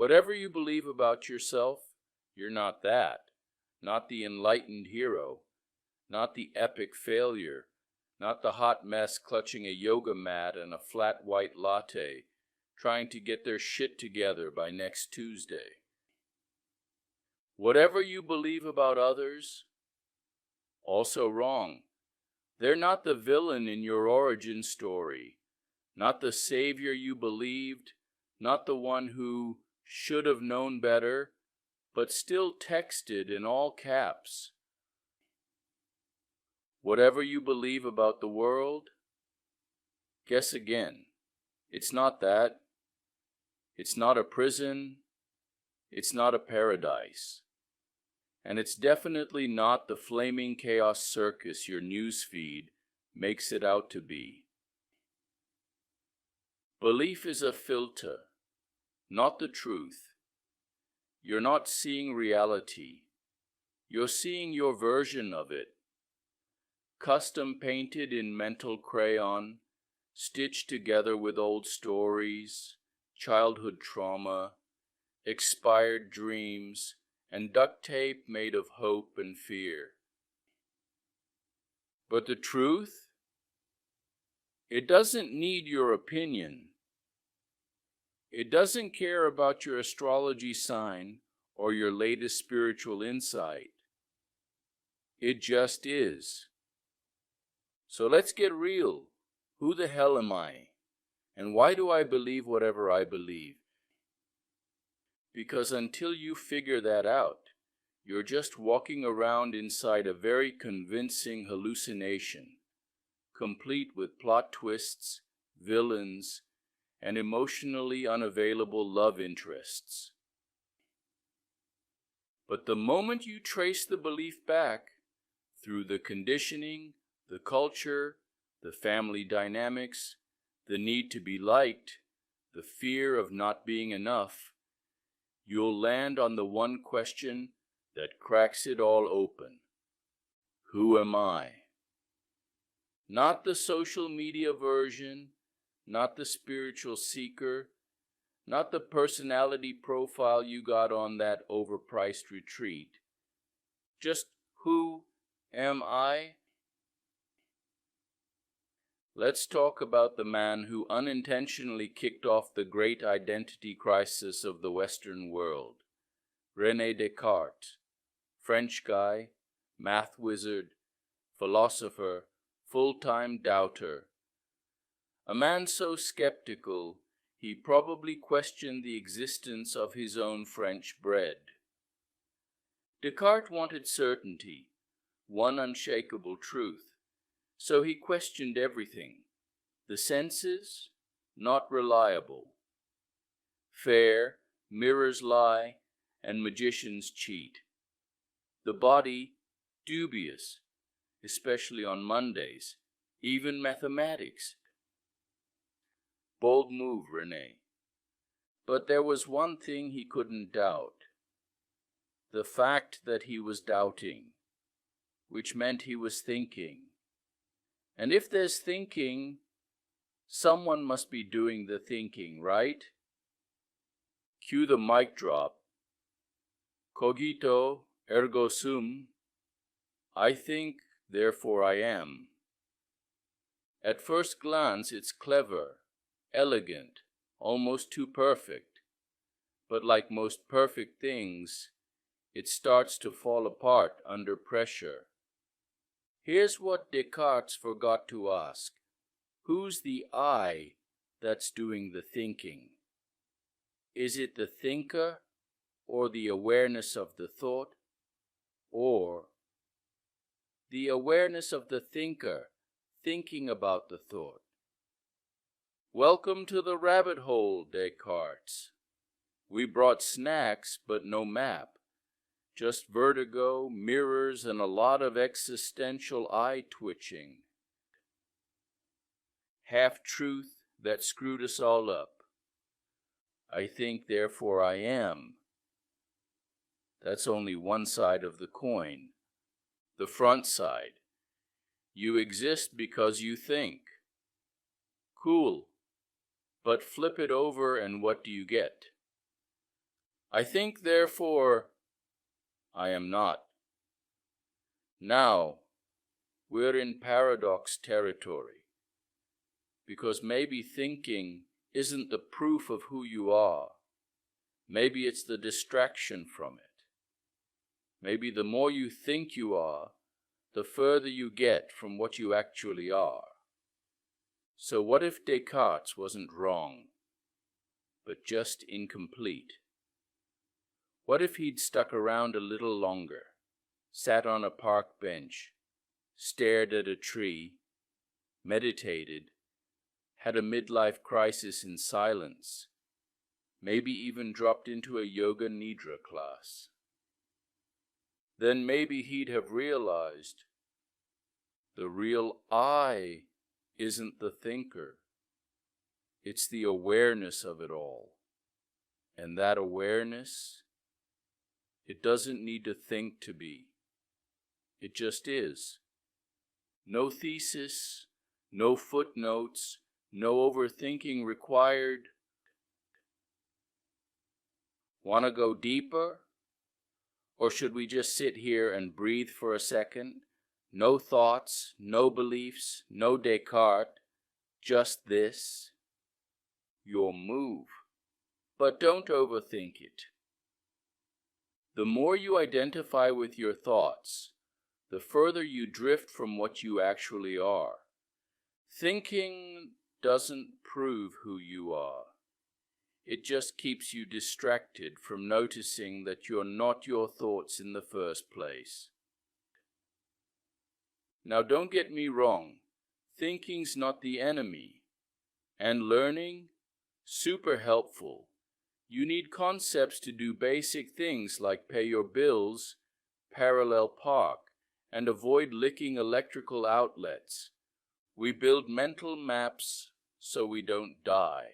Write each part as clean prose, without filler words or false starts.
Whatever you believe about yourself, you're not that. Not the enlightened hero, not the epic failure, not the hot mess clutching a yoga mat and a flat white latte, trying to get their shit together by next Tuesday. Whatever you believe about others, also wrong. They're not the villain in your origin story, not the savior you believed, not the one who should have known better, but still texted in all caps. Whatever you believe about the world, guess again. It's not that. It's not a prison. It's not a paradise. And it's definitely not the flaming chaos circus your newsfeed makes it out to be. Belief is a filter, not the truth. You're not seeing reality. You're seeing your version of it, custom painted in mental crayon, stitched together with old stories, childhood trauma, expired dreams, and duct tape made of hope and fear. But the truth? It doesn't need your opinion. It doesn't care about your astrology sign or your latest spiritual insight. It just is. So let's get real. Who the hell am I? And why do I believe whatever I believe? Because until you figure that out, you're just walking around inside a very convincing hallucination, complete with plot twists, villains, and emotionally unavailable love interests. But the moment you trace the belief back, through the conditioning, the culture, the family dynamics, the need to be liked, the fear of not being enough, you'll land on the one question that cracks it all open. Who am I? Not the social media version, not the spiritual seeker, not the personality profile you got on that overpriced retreat. Just who am I? Let's talk about the man who unintentionally kicked off the great identity crisis of the Western world, René Descartes, French guy, math wizard, philosopher, full-time doubter. A man so skeptical, he probably questioned the existence of his own French bread. Descartes wanted certainty, one unshakable truth. So he questioned everything. The senses, not reliable. Fair, mirrors lie, and magicians cheat. The body, dubious, especially on Mondays, even mathematics. Bold move, René. But there was one thing he couldn't doubt. The fact that he was doubting, which meant he was thinking. And if there's thinking, someone must be doing the thinking, right? Cue the mic drop. Cogito, ergo sum. I think, therefore I am. At first glance, it's clever, elegant, almost too perfect. But like most perfect things, it starts to fall apart under pressure. Here's what Descartes forgot to ask. Who's the I that's doing the thinking? Is it the thinker or the awareness of the thought? Or the awareness of the thinker thinking about the thought? Welcome to the rabbit hole, Descartes. We brought snacks but no map. Just vertigo, mirrors, and a lot of existential eye-twitching. Half-truth that screwed us all up. I think, therefore I am. That's only one side of the coin. The front side. You exist because you think. Cool. But flip it over and what do you get? I think, therefore, I am not. Now, we're in paradox territory, because maybe thinking isn't the proof of who you are. Maybe it's the distraction from it. Maybe the more you think you are, the further you get from what you actually are. So what if Descartes wasn't wrong, but just incomplete? What if he'd stuck around a little longer, sat on a park bench, stared at a tree, meditated, had a midlife crisis in silence, maybe even dropped into a yoga nidra class? Then maybe he'd have realized the real I isn't the thinker. It's the awareness of it all. And that awareness, it doesn't need to think to be. It just is. No thesis, no footnotes, no overthinking required. Want to go deeper? Or should we just sit here and breathe for a second? No thoughts, no beliefs, no Descartes, just this. Your move. But don't overthink it. The more you identify with your thoughts, the further you drift from what you actually are. Thinking doesn't prove who you are. It just keeps you distracted from noticing that you're not your thoughts in the first place. Now don't get me wrong, thinking's not the enemy. And learning, super helpful. You need concepts to do basic things like pay your bills, parallel park, and avoid licking electrical outlets. We build mental maps so we don't die.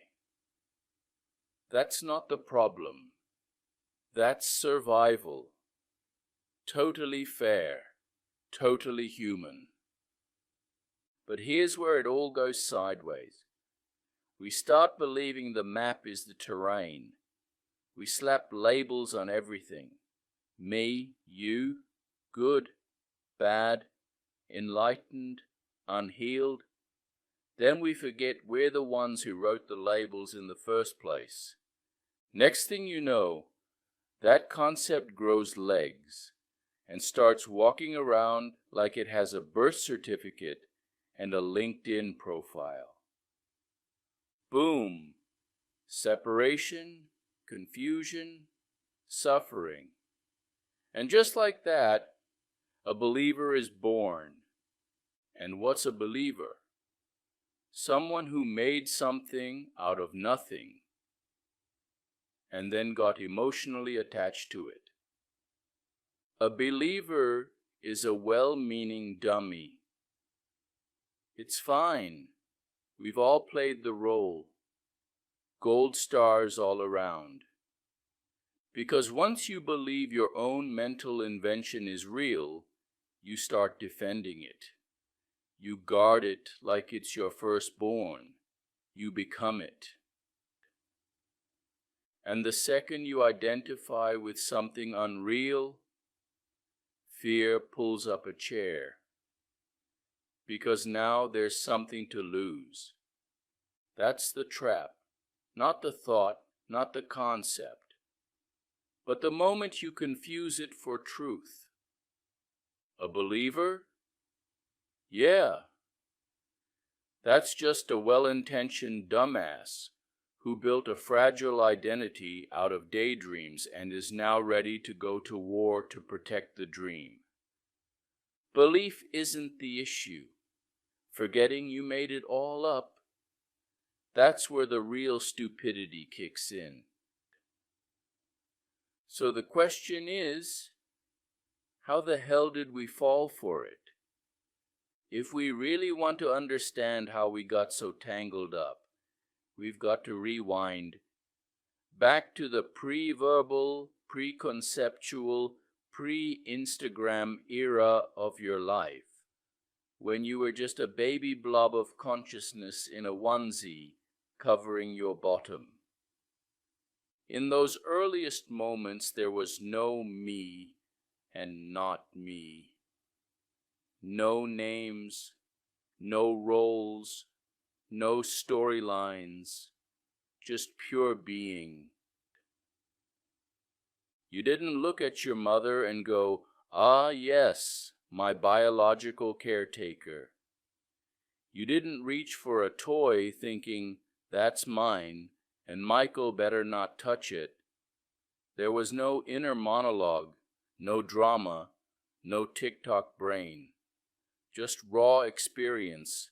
That's not the problem. That's survival. Totally fair, totally human. But here's where it all goes sideways. We start believing the map is the terrain. We slap labels on everything. Me, you, good, bad, enlightened, unhealed. Then we forget we're the ones who wrote the labels in the first place. Next thing you know, that concept grows legs and starts walking around like it has a birth certificate and a LinkedIn profile. Boom! Separation, confusion, suffering. And just like that, a believer is born. And what's a believer? Someone who made something out of nothing and then got emotionally attached to it. A believer is a well-meaning dummy. It's fine. We've all played the role. Gold stars all around. Because once you believe your own mental invention is real, you start defending it. You guard it like it's your firstborn. You become it. And the second you identify with something unreal, fear pulls up a chair. Because now there's something to lose. That's the trap. Not the thought, not the concept, but the moment you confuse it for truth. A believer? Yeah. That's just a well-intentioned dumbass who built a fragile identity out of daydreams and is now ready to go to war to protect the dream. Belief isn't the issue. Forgetting you made it all up, that's where the real stupidity kicks in. So the question is, how the hell did we fall for it? If we really want to understand how we got so tangled up, we've got to rewind back to the pre-verbal, pre-conceptual, pre-Instagram era of your life, when you were just a baby blob of consciousness in a onesie covering your bottom. In those earliest moments, there was no me and not me. No names, no roles, no storylines, just pure being. You didn't look at your mother and go, "Ah, yes, my biological caretaker." You didn't reach for a toy thinking, "That's mine, and Michael better not touch it." There was no inner monologue, no drama, no TikTok brain. Just raw experience,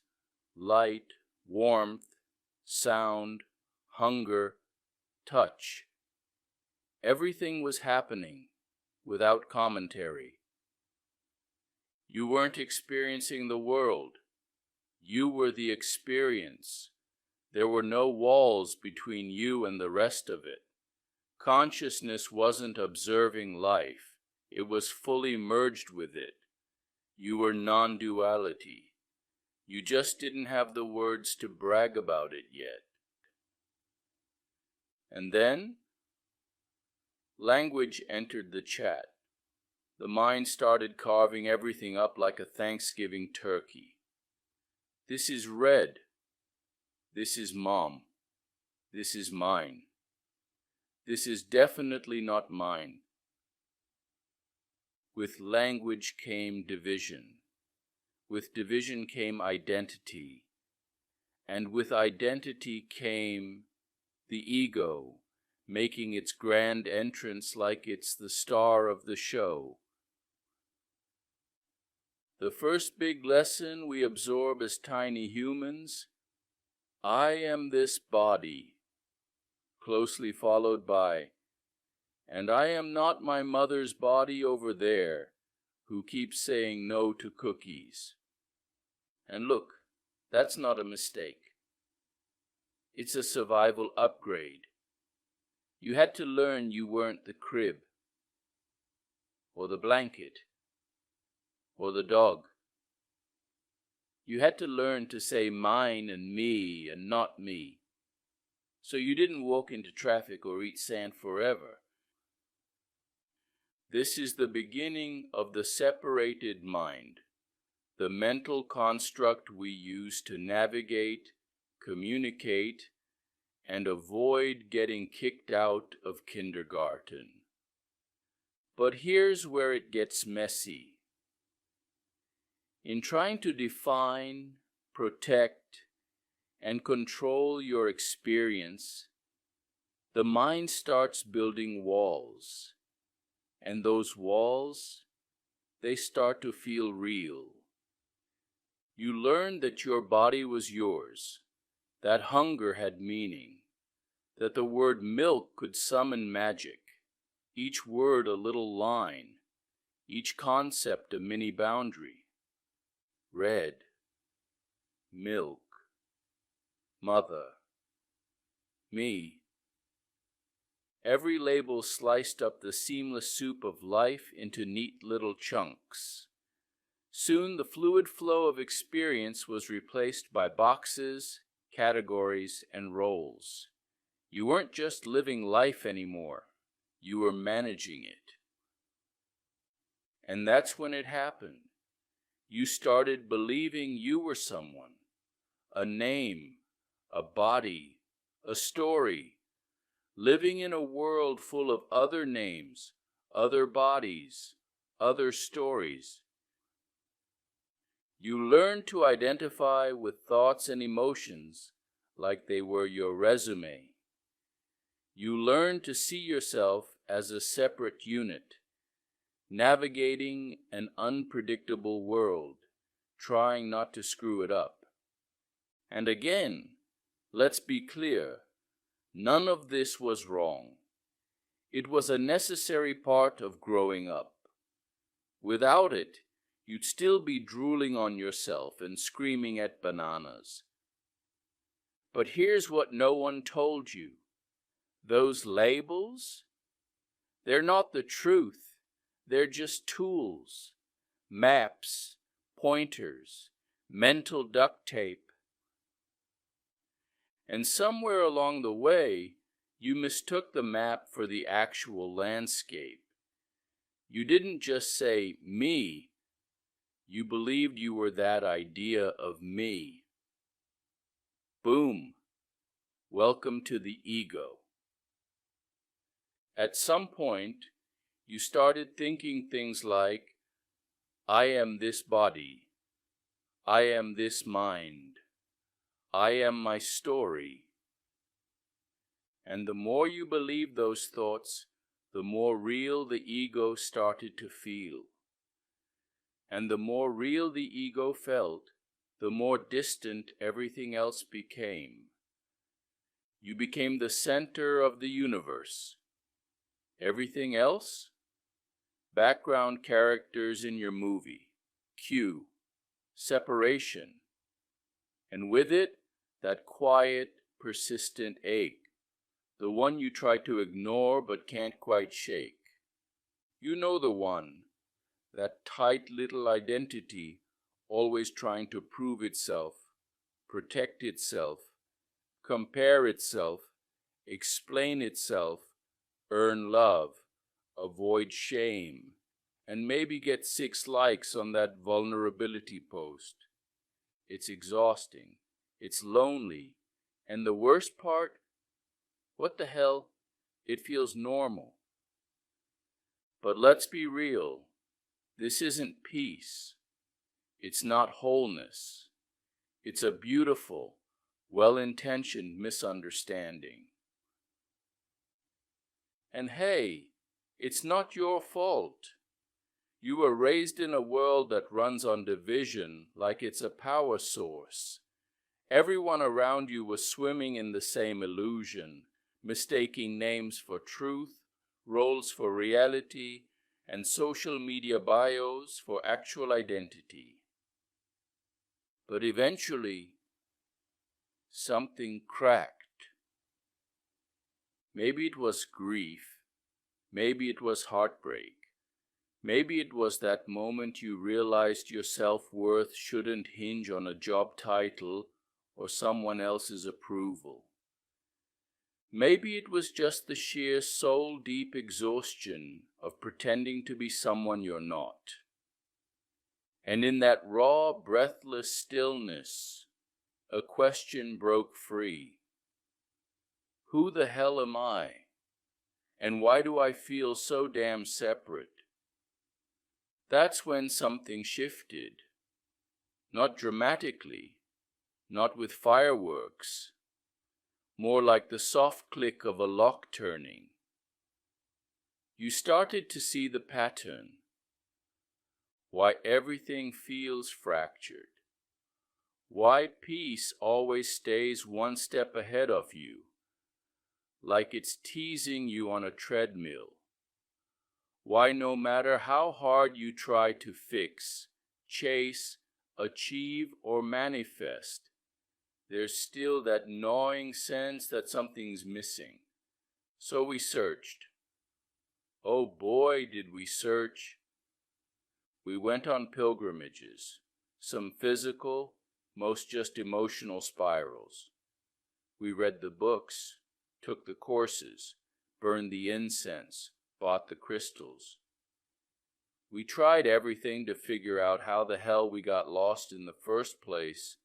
light, warmth, sound, hunger, touch. Everything was happening without commentary. You weren't experiencing the world. You were the experience. There were no walls between you and the rest of it. Consciousness wasn't observing life. It was fully merged with it. You were non-duality. You just didn't have the words to brag about it yet. And then, language entered the chat. The mind started carving everything up like a Thanksgiving turkey. This is red. This is mom. This is mine. This is definitely not mine. With language came division. With division came identity. And with identity came the ego, making its grand entrance like it's the star of the show. The first big lesson we absorb as tiny humans: I am this body, closely followed by, and I am not my mother's body over there, who keeps saying no to cookies. And look, that's not a mistake. It's a survival upgrade. You had to learn you weren't the crib, or the blanket, or the dog. You had to learn to say mine and me and not me, so you didn't walk into traffic or eat sand forever. This is the beginning of the separated mind, the mental construct we use to navigate, communicate, and avoid getting kicked out of kindergarten. But here's where it gets messy. In trying to define, protect, and control your experience, the mind starts building walls, and those walls, they start to feel real. You learn that your body was yours, that hunger had meaning, that the word milk could summon magic, each word a little line, each concept a mini boundary. Red, milk, mother, me. Every label sliced up the seamless soup of life into neat little chunks. Soon the fluid flow of experience was replaced by boxes, categories, and roles. You weren't just living life anymore. You were managing it. And that's when it happened. You started believing you were someone, a name, a body, a story, living in a world full of other names, other bodies, other stories. You learned to identify with thoughts and emotions like they were your resume. You learned to see yourself as a separate unit, navigating an unpredictable world, trying not to screw it up. And again, let's be clear, none of this was wrong. It was a necessary part of growing up. Without it, you'd still be drooling on yourself and screaming at bananas. But here's what no one told you. Those labels, they're not the truth. They're just tools, maps, pointers, mental duct tape. And somewhere along the way, You mistook the map for the actual landscape. You didn't just say, me. You believed you were that idea of me. Boom. Welcome to the ego. At some point, you started thinking things like, I am this body. I am this mind. I am my story. And the more you believed those thoughts, the more real the ego started to feel. And the more real the ego felt, the more distant everything else became. You became the center of the universe. Everything else? Background characters in your movie. Cue. Separation. And with it, that quiet, persistent ache. The one you try to ignore but can't quite shake. You know the one, that tight little identity always trying to prove itself, protect itself, compare itself, explain itself, earn love, avoid shame, and maybe get 6 likes on that vulnerability post. It's exhausting, it's lonely, and the worst part, what the hell, it feels normal. But let's be real, this isn't peace. It's not wholeness. It's a beautiful, well-intentioned misunderstanding. And hey, it's not your fault. You were raised in a world that runs on division like it's a power source. Everyone around you was swimming in the same illusion, mistaking names for truth, roles for reality, and social media bios for actual identity. But eventually, something cracked. Maybe it was grief, maybe it was heartbreak, maybe it was that moment you realized your self-worth shouldn't hinge on a job title or someone else's approval. Maybe it was just the sheer soul-deep exhaustion of pretending to be someone you're not. And in that raw, breathless stillness, a question broke free. Who the hell am I? And why do I feel so damn separate? That's when something shifted. Not dramatically, not with fireworks, more like the soft click of a lock turning. You started to see the pattern, why everything feels fractured, why peace always stays one step ahead of you, like it's teasing you on a treadmill, why no matter how hard you try to fix, chase, achieve, or manifest, there's still that gnawing sense that something's missing. So we searched. Oh boy, did we search. We went on pilgrimages, some physical, most just emotional spirals. We read the books, took the courses, burned the incense, bought the crystals. We tried everything to figure out how the hell we got lost in the first place,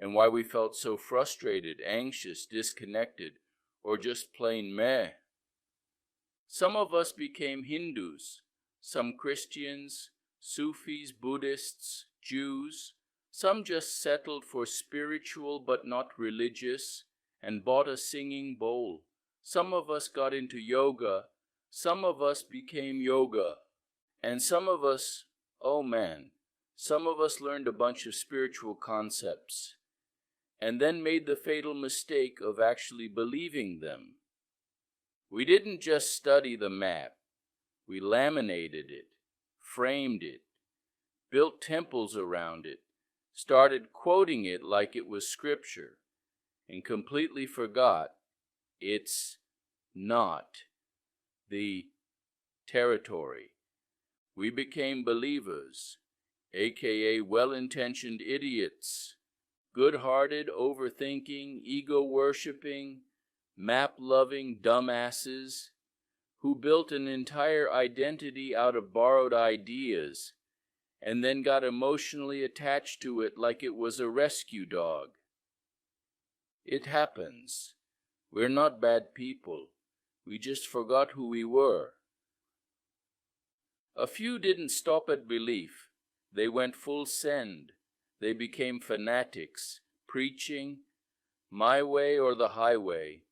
and why we felt so frustrated, anxious, disconnected, or just plain meh. Some of us became Hindus, some Christians, Sufis, Buddhists, Jews. Some just settled for spiritual but not religious and bought a singing bowl. Some of us got into yoga. Some of us became yoga. And some of us, oh man, some of us learned a bunch of spiritual concepts and then made the fatal mistake of actually believing them. We didn't just study the map. We laminated it, framed it, built temples around it, started quoting it like it was scripture, and completely forgot it's not the territory. We became believers, aka well-intentioned idiots, good-hearted, overthinking, ego-worshipping, map-loving dumbasses who built an entire identity out of borrowed ideas and then got emotionally attached to it like it was a rescue dog. It happens. We're not bad people. We just forgot who we were. A few didn't stop at belief. They went full send. They became fanatics, preaching, my way or the highway.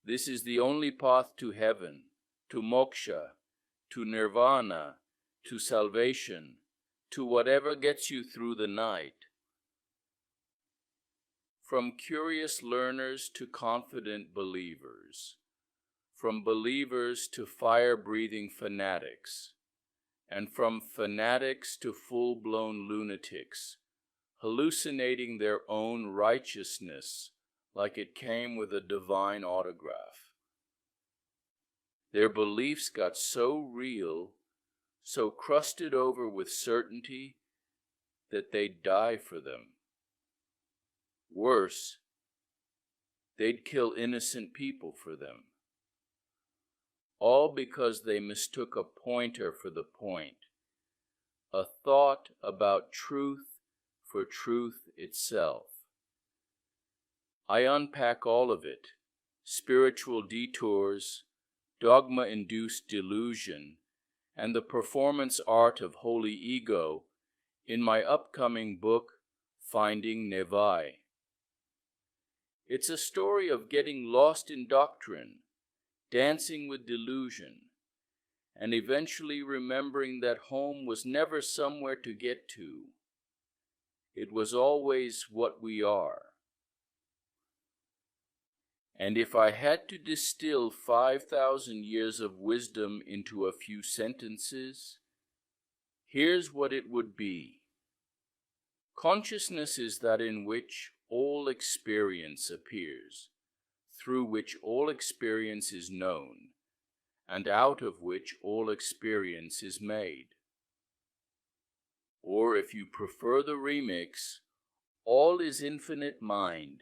This is the only path to heaven, to moksha, to nirvana, to salvation, to whatever gets you through the night. From curious learners to confident believers, from believers to fire-breathing fanatics, and from fanatics to full-blown lunatics, hallucinating their own righteousness like it came with a divine autograph. Their beliefs got so real, so crusted over with certainty, that they'd die for them. Worse, they'd kill innocent people for them. All because they mistook a pointer for the point, a thought about truth for truth itself. I unpack all of it, spiritual detours, dogma-induced delusion, and the performance art of holy ego in my upcoming book, Finding Nevai. It's a story of getting lost in doctrine, dancing with delusion, and eventually remembering that home was never somewhere to get to. It was always what we are. And if I had to distill 5,000 years of wisdom into a few sentences, here's what it would be. Consciousness is that in which all experience appears, through which all experience is known, and out of which all experience is made. Or if you prefer the remix, all is infinite mind,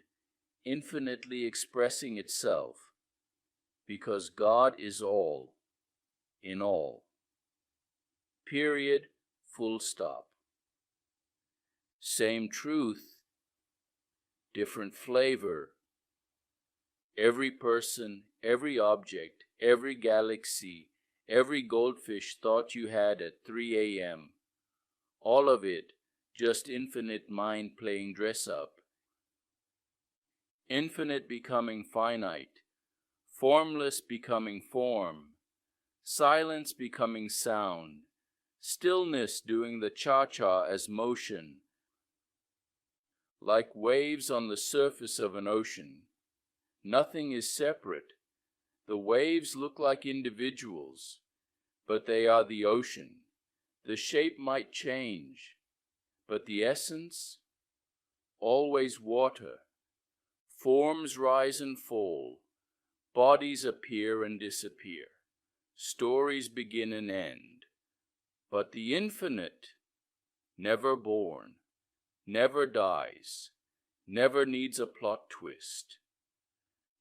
infinitely expressing itself, because God is all, in all. Period, full stop. Same truth, different flavor. Every person, every object, every galaxy, every goldfish thought you had at 3 a.m., all of it just infinite mind playing dress-up. Infinite becoming finite, formless becoming form, silence becoming sound, stillness doing the cha-cha as motion, like waves on the surface of an ocean. Nothing is separate. The waves look like individuals, but they are the ocean. The shape might change, but the essence, always water. Forms rise and fall, bodies appear and disappear, stories begin and end. But the infinite, never born, never dies, never needs a plot twist.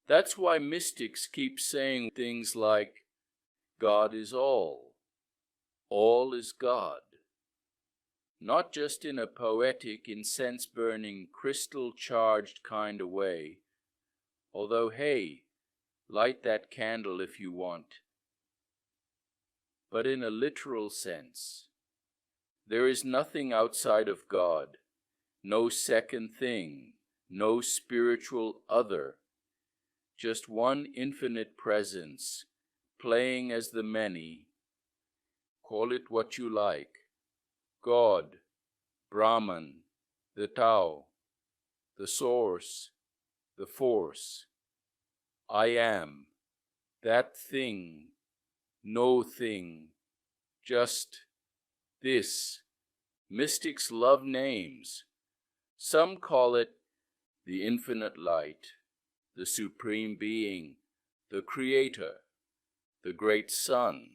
That's why mystics keep saying things like, God is all is God. Not just in a poetic, incense-burning, crystal-charged kind of way, although, hey, light that candle if you want. But in a literal sense. There is nothing outside of God, no second thing, no spiritual other, just one infinite presence, playing as the many. Call it what you like. God, Brahman, the Tao, the Source, the Force. I am, that thing, no thing, just this. Mystics love names. Some call it the infinite light, the supreme being, the creator, the great sun,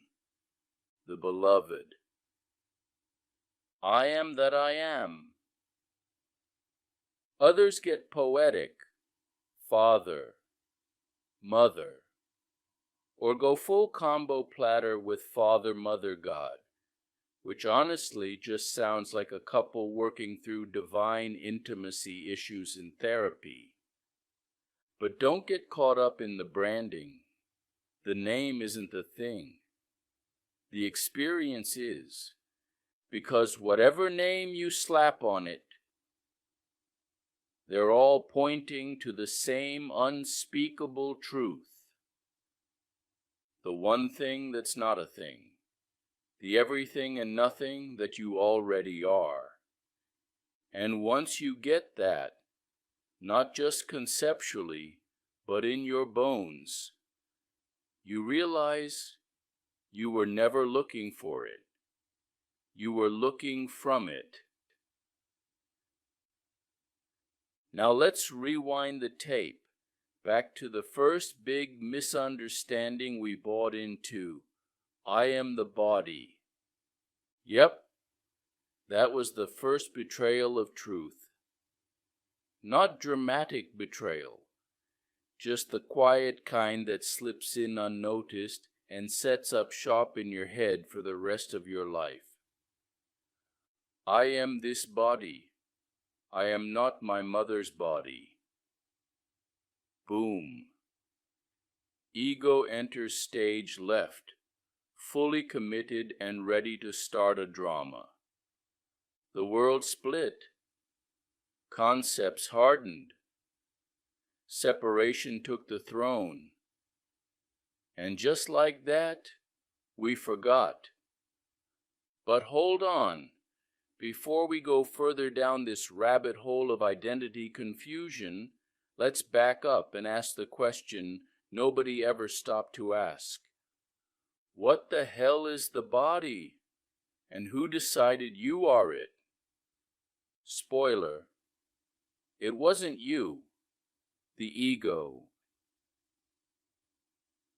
the beloved. I am that I am. Others get poetic. Father, Mother. Or go full combo platter with Father, Mother, God, which honestly just sounds like a couple working through divine intimacy issues in therapy. But don't get caught up in the branding. The name isn't the thing. The experience is, because whatever name you slap on it, they're all pointing to the same unspeakable truth. The one thing that's not a thing. The everything and nothing that you already are. And once you get that, not just conceptually, but in your bones, you realize you were never looking for it. You were looking from it. Now let's rewind the tape back to the first big misunderstanding we bought into. I am the body. Yep, that was the first betrayal of truth. Not dramatic betrayal, just the quiet kind that slips in unnoticed and sets up shop in your head for the rest of your life. I am this body. I am not my mother's body. Boom. Ego enters stage left, fully committed and ready to start a drama. The world split. Concepts hardened. Separation took the throne. And just like that, we forgot. But hold on. Before we go further down this rabbit hole of identity confusion, let's back up and ask the question nobody ever stopped to ask. What the hell is the body? And who decided you are it? Spoiler, it wasn't you, the ego.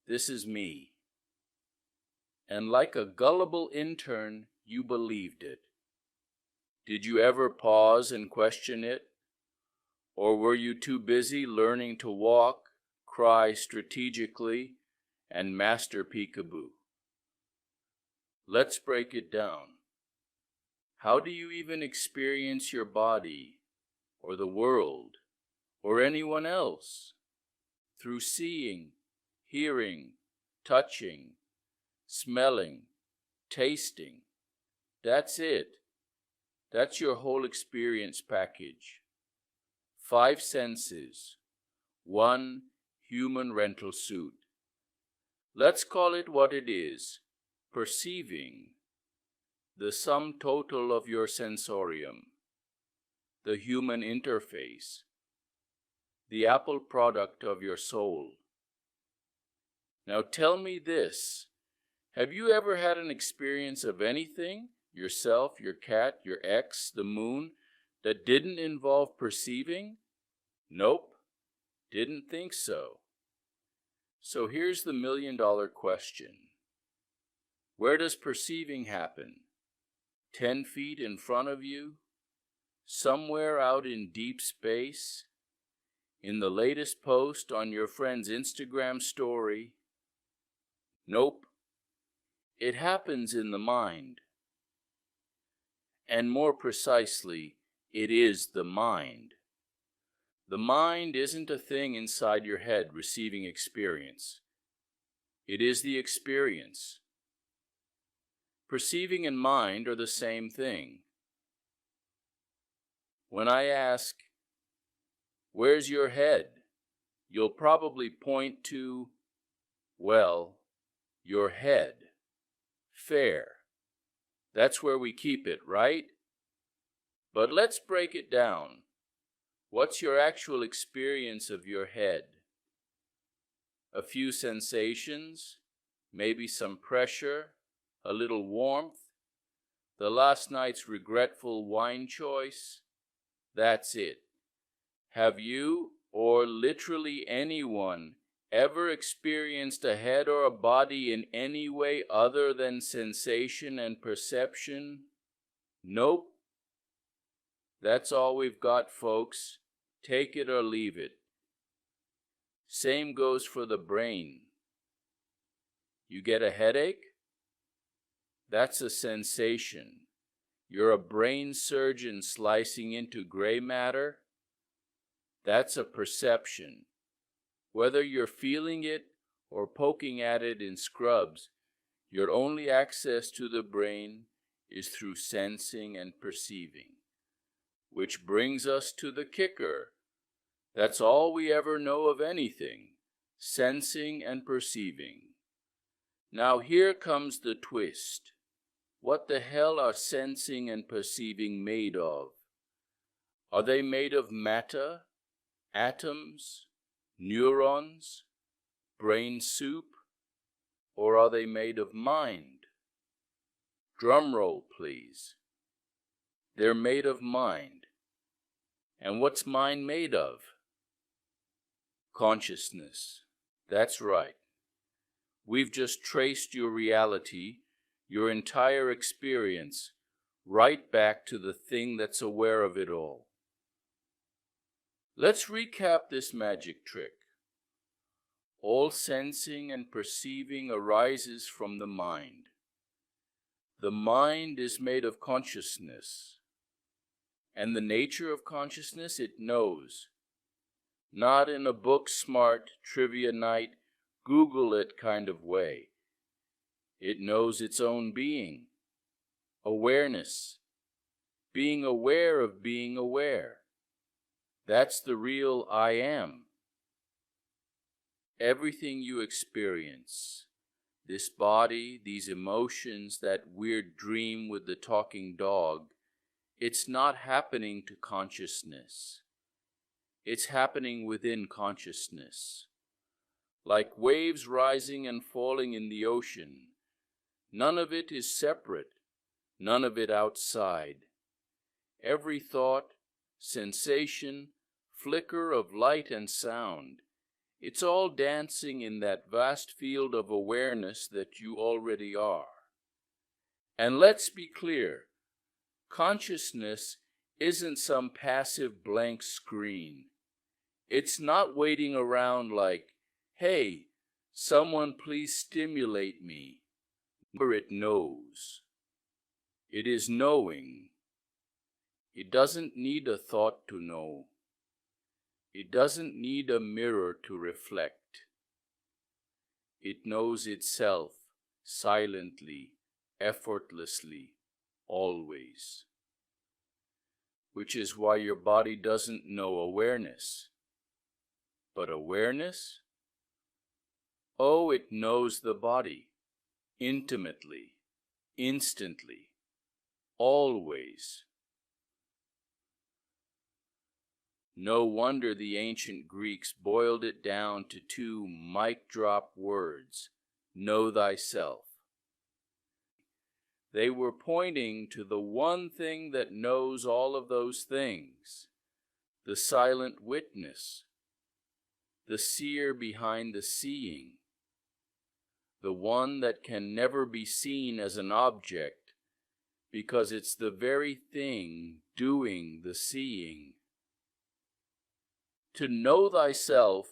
This is me. And like a gullible intern, you believed it. Did you ever pause and question it? Or were you too busy learning to walk, cry strategically, and master peekaboo? Let's break it down. How do you even experience your body, or the world, or anyone else? Through seeing, hearing, touching, smelling, tasting. That's it. That's your whole experience package. 5 senses, 1 human rental suit. Let's call it what it is, perceiving, the sum total of your sensorium, the human interface, the apple product of your soul. Now tell me this, have you ever had an experience of anything, yourself, your cat, your ex, the moon, that didn't involve perceiving? Nope, didn't think so. So here's the $1 million question. Where does perceiving happen? 10 feet in front of you? Somewhere out in deep space? In the latest post on your friend's Instagram story? Nope. It happens in the mind. And more precisely, it is the mind. The mind isn't a thing inside your head receiving experience. It is the experience. Perceiving and mind are the same thing. When I ask, where's your head? You'll probably point to, well, your head. Fair. That's where we keep it, right? But let's break it down. What's your actual experience of your head? A few sensations, maybe some pressure, a little warmth, the last night's regretful wine choice. That's it. Have you, or literally anyone, ever experienced a head or a body in any way other than sensation and perception? Nope. That's all we've got, folks. Take it or leave it. Same goes for the brain. You get a headache? That's a sensation. You're a brain surgeon slicing into gray matter? That's a perception. Whether you're feeling it or poking at it in scrubs, your only access to the brain is through sensing and perceiving. Which brings us to the kicker. That's all we ever know of anything, sensing and perceiving. Now here comes the twist. What the hell are sensing and perceiving made of? Are they made of matter, atoms, neurons, brain soup, or are they made of mind? Drum roll, please. They're made of mind. And what's mind made of? Consciousness. That's right. We've just traced your reality, your entire experience, right back to the thing that's aware of it all. Let's recap this magic trick. All sensing and perceiving arises from the mind. The mind is made of consciousness. And the nature of consciousness, it knows. Not in a book smart, trivia night, Google it kind of way. It knows its own being, awareness, being aware of being aware. That's the real I am. Everything you experience, this body, these emotions, that weird dream with the talking dog, it's not happening to consciousness. It's happening within consciousness. Like waves rising and falling in the ocean, none of it is separate, none of it outside. Every thought, sensation, flicker of light and sound, it's all dancing in that vast field of awareness that you already are. And let's be clear, consciousness isn't some passive blank screen. It's not waiting around like, hey, someone please stimulate me. For it knows. It is knowing. It doesn't need a thought to know. It doesn't need a mirror to reflect. It knows itself silently, effortlessly, always. Which is why your body doesn't know awareness. But awareness? Oh, it knows the body, intimately, instantly, always. No wonder the ancient Greeks boiled it down to two mic-drop words, know thyself. They were pointing to the one thing that knows all of those things, the silent witness, the seer behind the seeing, the one that can never be seen as an object because it's the very thing doing the seeing. To know thyself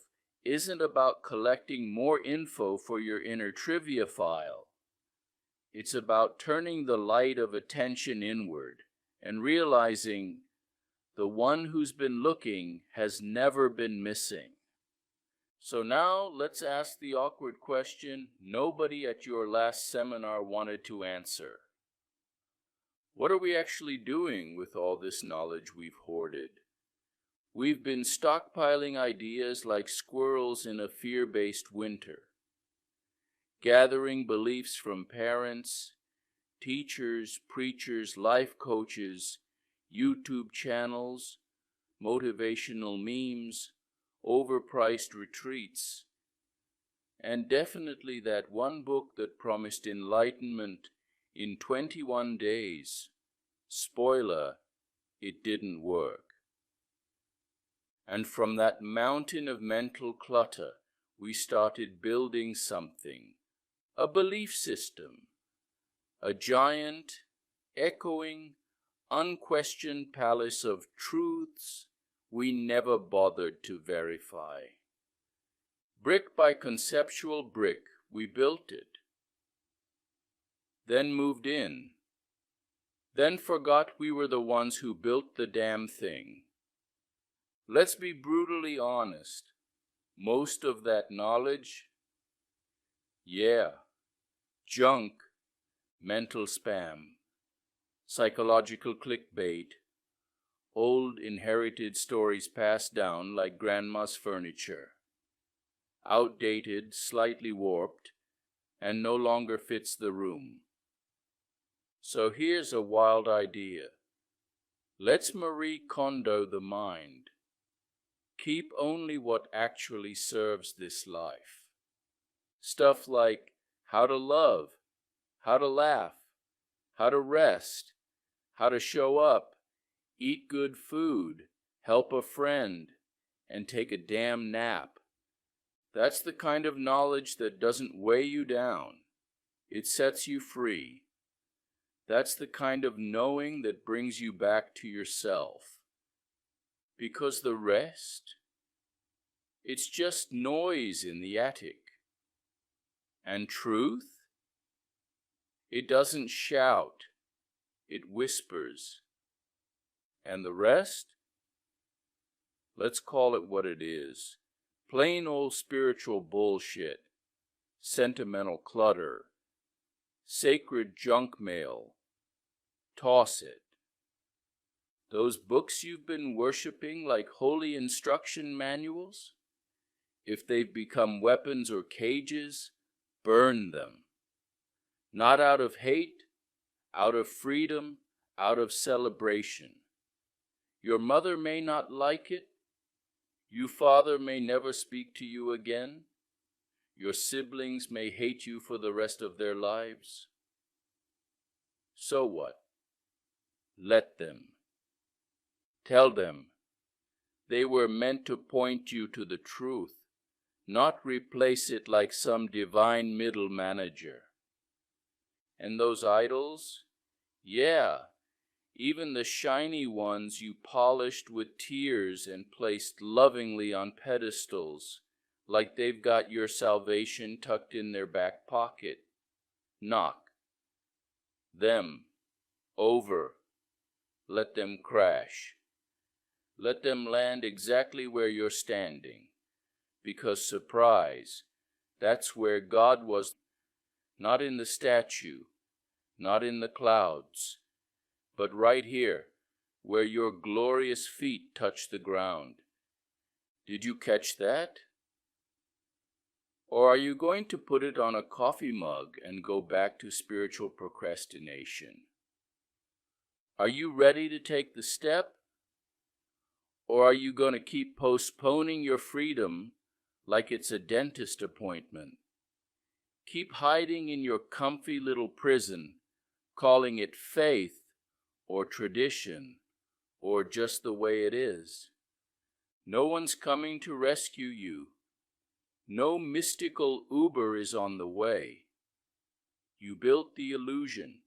isn't about collecting more info for your inner trivia file. It's about turning the light of attention inward and realizing the one who's been looking has never been missing. So now let's ask the awkward question nobody at your last seminar wanted to answer. What are we actually doing with all this knowledge we've hoarded? We've been stockpiling ideas like squirrels in a fear-based winter, gathering beliefs from parents, teachers, preachers, life coaches, YouTube channels, motivational memes, overpriced retreats, and definitely that one book that promised enlightenment in 21 days. Spoiler, it didn't work. And from that mountain of mental clutter, we started building something, a belief system, a giant, echoing, unquestioned palace of truths we never bothered to verify. Brick by conceptual brick, we built it. Then moved in. Then forgot we were the ones who built the damn thing. Let's be brutally honest. Most of that knowledge, junk, mental spam, psychological clickbait, old inherited stories passed down like grandma's furniture, outdated, slightly warped, and no longer fits the room. So here's a wild idea. Let's Marie Kondo the mind. Keep only what actually serves this life. Stuff like how to love, how to laugh, how to rest, how to show up, eat good food, help a friend, and take a damn nap. That's the kind of knowledge that doesn't weigh you down. It sets you free. That's the kind of knowing that brings you back to yourself. Because the rest, it's just noise in the attic. And truth? It doesn't shout, it whispers. And the rest? Let's call it what it is. Plain old spiritual bullshit, sentimental clutter, sacred junk mail. Toss it. Those books you've been worshiping like holy instruction manuals? If they've become weapons or cages, burn them. Not out of hate, out of freedom, out of celebration. Your mother may not like it. You, father, may never speak to you again. Your siblings may hate you for the rest of their lives. So what? Let them. Tell them they were meant to point you to the truth, not replace it like some divine middle manager. And those idols? Even the shiny ones you polished with tears and placed lovingly on pedestals, like they've got your salvation tucked in their back pocket. Knock. Them. Over. Let them crash. Let them land exactly where you're standing. Because surprise, that's where God was, not in the statue, not in the clouds, but right here, where your glorious feet touch the ground. Did you catch that? Or are you going to put it on a coffee mug and go back to spiritual procrastination? Are you ready to take the step? Or are you going to keep postponing your freedom like it's a dentist appointment? Keep hiding in your comfy little prison, calling it faith or tradition or just the way it is. No one's coming to rescue you. No mystical Uber is on the way. You built the illusion.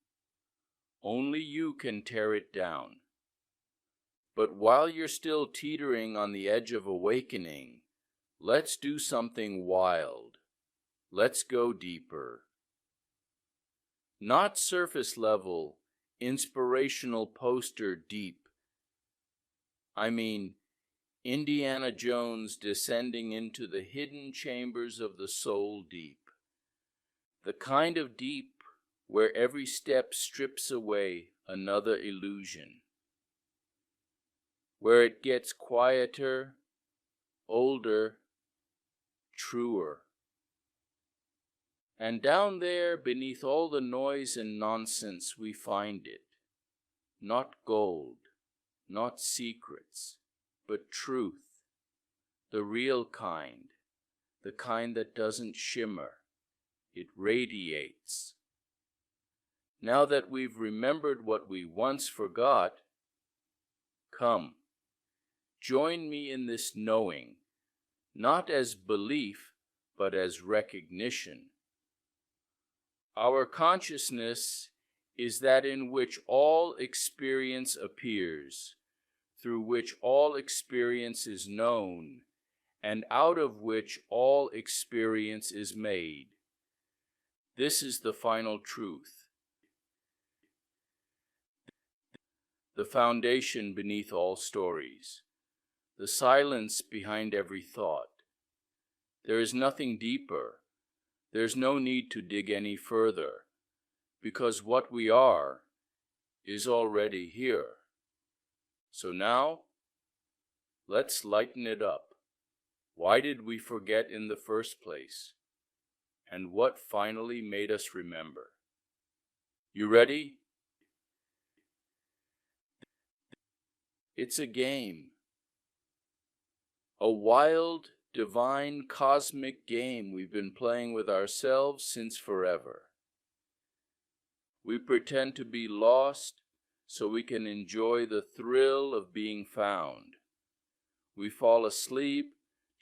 Only you can tear it down. But while you're still teetering on the edge of awakening, let's do something wild. Let's go deeper. Not surface level, inspirational poster deep. I mean, Indiana Jones descending into the hidden chambers of the soul deep. The kind of deep where every step strips away another illusion. Where it gets quieter, older, truer. And down there, beneath all the noise and nonsense, we find it. Not gold, not secrets, but truth. The real kind, the kind that doesn't shimmer. It radiates. Now that we've remembered what we once forgot, come, join me in this knowing, not as belief, but as recognition. Our consciousness is that in which all experience appears, through which all experience is known, and out of which all experience is made. This is the final truth, the foundation beneath all stories, the silence behind every thought. There is nothing deeper. There's no need to dig any further, because what we are is already here. So now, let's lighten it up. Why did we forget in the first place? And what finally made us remember? You ready? It's a game. A wild, divine, cosmic game we've been playing with ourselves since forever. We pretend to be lost so we can enjoy the thrill of being found. We fall asleep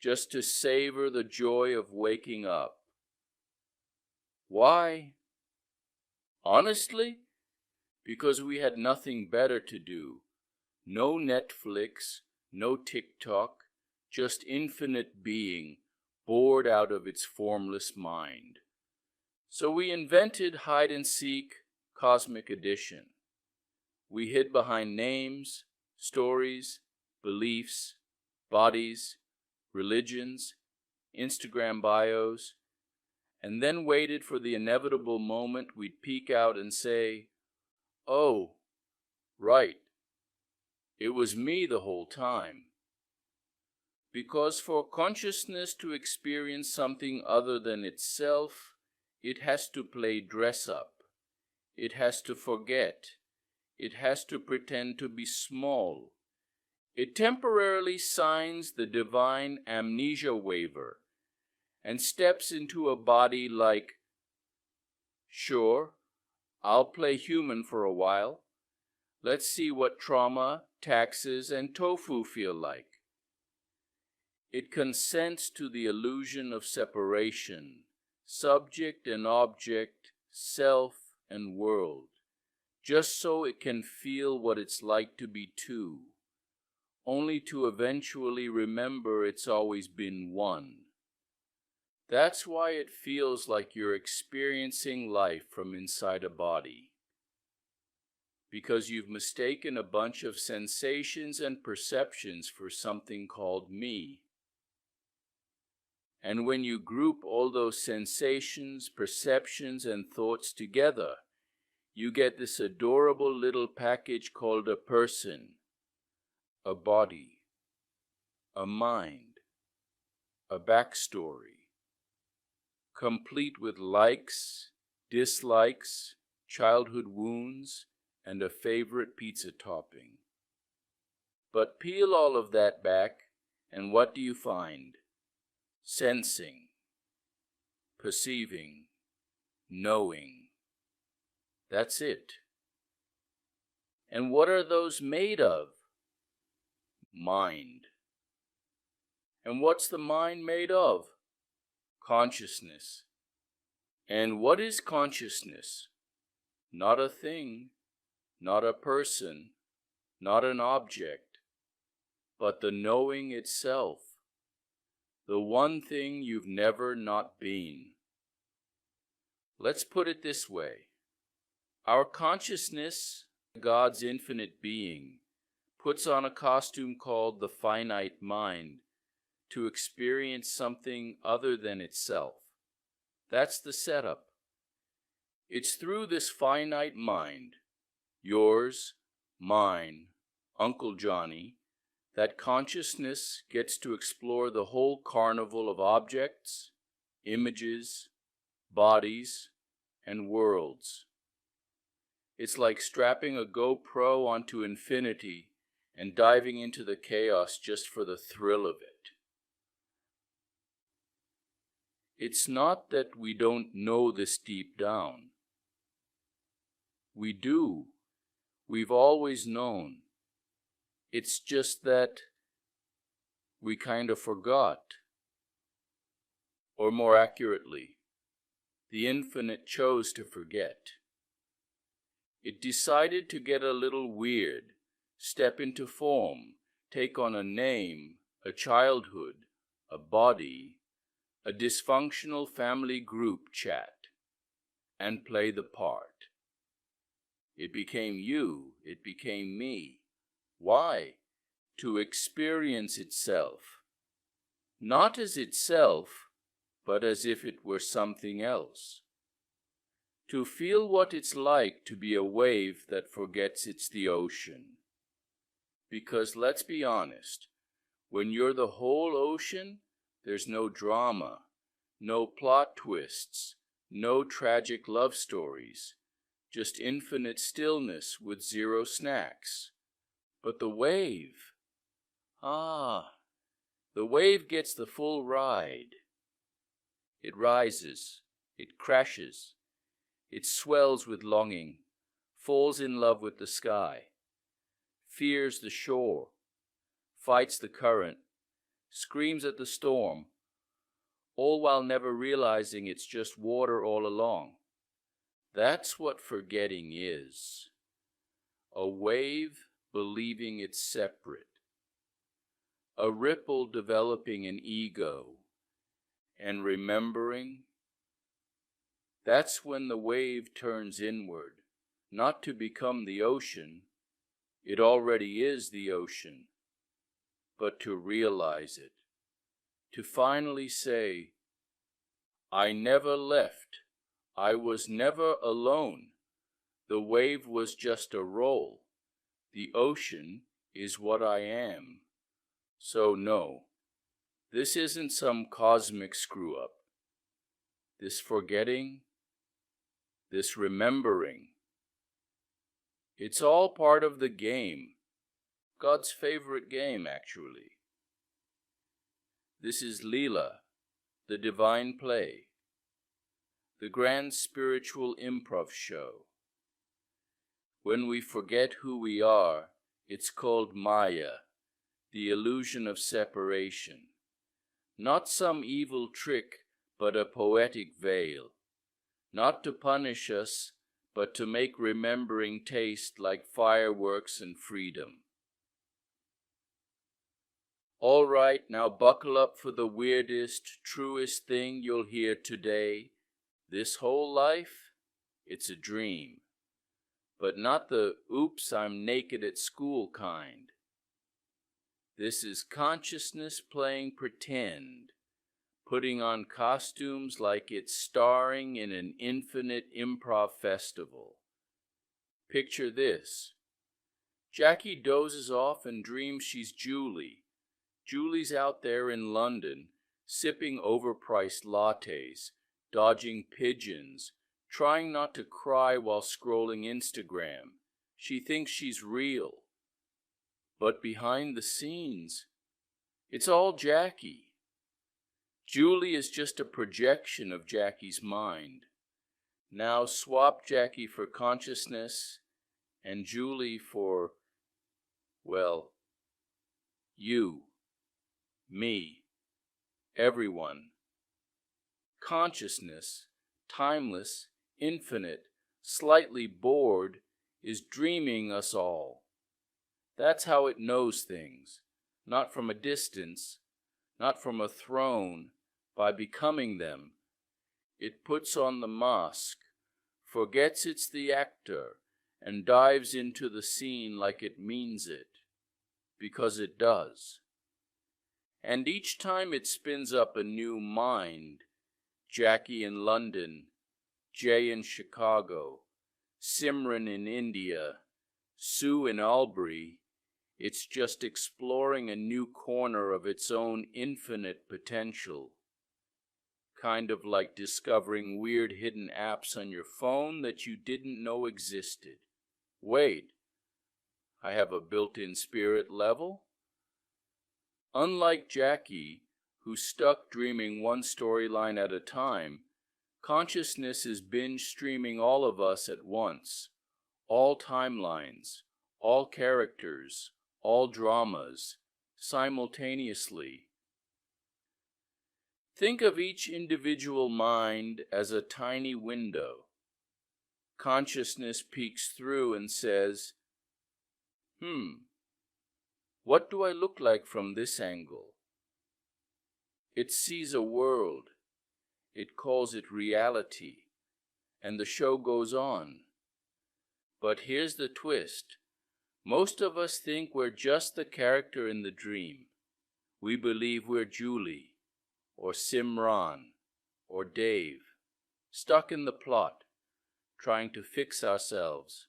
just to savor the joy of waking up. Why? Honestly, because we had nothing better to do. No Netflix, no TikTok, just infinite being bored out of its formless mind. So we invented hide-and-seek Cosmic Edition. We hid behind names, stories, beliefs, bodies, religions, Instagram bios, and then waited for the inevitable moment we'd peek out and say, "Oh, right, it was me the whole time." Because for consciousness to experience something other than itself, it has to play dress-up. It has to forget. It has to pretend to be small. It temporarily signs the divine amnesia waiver and steps into a body like, "Sure, I'll play human for a while. Let's see what trauma, taxes, and tofu feel like." It consents to the illusion of separation, subject and object, self and world, just so it can feel what it's like to be two, only to eventually remember it's always been one. That's why it feels like you're experiencing life from inside a body, because you've mistaken a bunch of sensations and perceptions for something called me. And when you group all those sensations, perceptions, and thoughts together, you get this adorable little package called a person, a body, a mind, a backstory, complete with likes, dislikes, childhood wounds, and a favorite pizza topping. But peel all of that back, and what do you find? Sensing, perceiving, knowing. That's it. And what are those made of? Mind. And what's the mind made of? Consciousness. And what is consciousness? Not a thing, not a person, not an object, but the knowing itself. The one thing you've never not been. Let's put it this way. Our consciousness, God's infinite being, puts on a costume called the finite mind to experience something other than itself. That's the setup. It's through this finite mind, yours, mine, Uncle Johnny, that consciousness gets to explore the whole carnival of objects, images, bodies, and worlds. It's like strapping a GoPro onto infinity and diving into the chaos just for the thrill of it. It's not that we don't know this deep down. We do. We've always known. It's just that we kind of forgot. Or more accurately, the infinite chose to forget. It decided to get a little weird, step into form, take on a name, a childhood, a body, a dysfunctional family group chat, and play the part. It became you, it became me. Why? To experience itself, not as itself, but as if it were something else. To feel what it's like to be a wave that forgets it's the ocean. Because let's be honest, when you're the whole ocean, there's no drama, no plot twists, no tragic love stories, just infinite stillness with zero snacks. But the wave, the wave gets the full ride. It rises, it crashes, it swells with longing, falls in love with the sky, fears the shore, fights the current, screams at the storm, all while never realizing it's just water all along. That's what forgetting is. A wave believing it's separate. A ripple developing an ego. And remembering, that's when the wave turns inward, not to become the ocean, it already is the ocean, but to realize it, to finally say, I never left, I was never alone, the wave was just a roll, the ocean is what I am. So no, this isn't some cosmic screw-up. This forgetting, this remembering, it's all part of the game, God's favorite game, actually. This is Leela, the divine play, the grand spiritual improv show. When we forget who we are, it's called Maya, the illusion of separation. Not some evil trick, but a poetic veil. Not to punish us, but to make remembering taste like fireworks and freedom. All right, now buckle up for the weirdest, truest thing you'll hear today. This whole life, it's a dream. But not the oops, I'm naked at school kind. This is consciousness playing pretend, putting on costumes like it's starring in an infinite improv festival. Picture this. Jackie dozes off and dreams she's Julie. Julie's out there in London, sipping overpriced lattes, dodging pigeons, trying not to cry while scrolling Instagram. She thinks she's real. But behind the scenes, it's all Jackie. Julie is just a projection of Jackie's mind. Now swap Jackie for consciousness and Julie for, well, you, me, everyone. Consciousness, timeless, infinite, slightly bored, is dreaming us all. That's how it knows things, not from a distance, not from a throne, by becoming them. It puts on the mask, forgets it's the actor, and dives into the scene like it means it, because it does. And each time it spins up a new mind, Jackie in London, Jay in Chicago, Simran in India, Sue in Albury, it's just exploring a new corner of its own infinite potential. Kind of like discovering weird hidden apps on your phone that you didn't know existed. Wait, I have a built-in spirit level? Unlike Jackie, who's stuck dreaming one storyline at a time, consciousness is binge streaming all of us at once, all timelines, all characters, all dramas, simultaneously. Think of each individual mind as a tiny window. Consciousness peeks through and says, what do I look like from this angle? It sees a world. It calls it reality. And the show goes on. But here's the twist. Most of us think we're just the character in the dream. We believe we're Julie, or Simran, or Dave, stuck in the plot, trying to fix ourselves,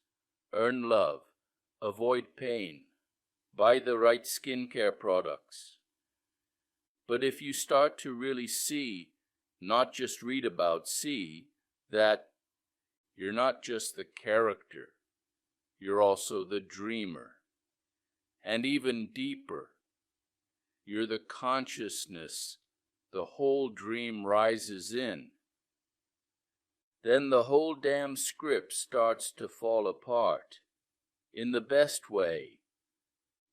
earn love, avoid pain, buy the right skincare products. But if you start to really see, not just read about, see that you're not just the character, you're also the dreamer. And even deeper, you're the consciousness the whole dream rises in. Then the whole damn script starts to fall apart, in the best way.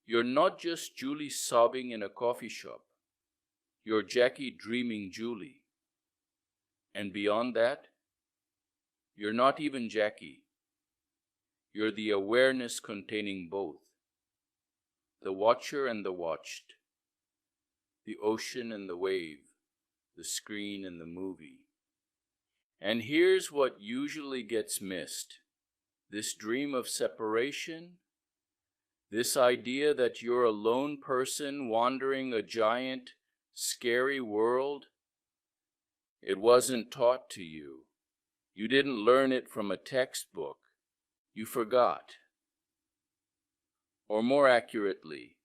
You're not just Julie sobbing in a coffee shop. You're Jackie dreaming Julie. And beyond that, you're not even Jackie. You're the awareness containing both. The watcher and the watched. The ocean and the wave. The screen and the movie. And here's what usually gets missed. This dream of separation, this idea that you're a lone person wandering a giant, scary world, it wasn't taught to you. You didn't learn it from a textbook. You forgot. Or more accurately,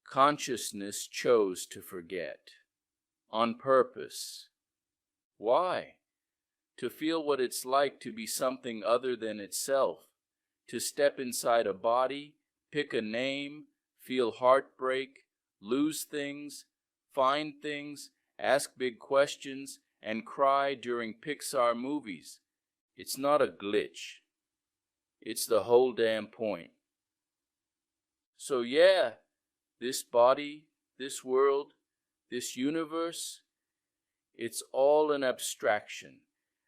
consciousness chose to forget. On purpose. Why? To feel what it's like to be something other than itself, to step inside a body, pick a name, feel heartbreak, lose things, find things, ask big questions, and cry during Pixar movies. It's not a glitch. It's the whole damn point. So yeah, this body, this world, this universe, it's all an abstraction.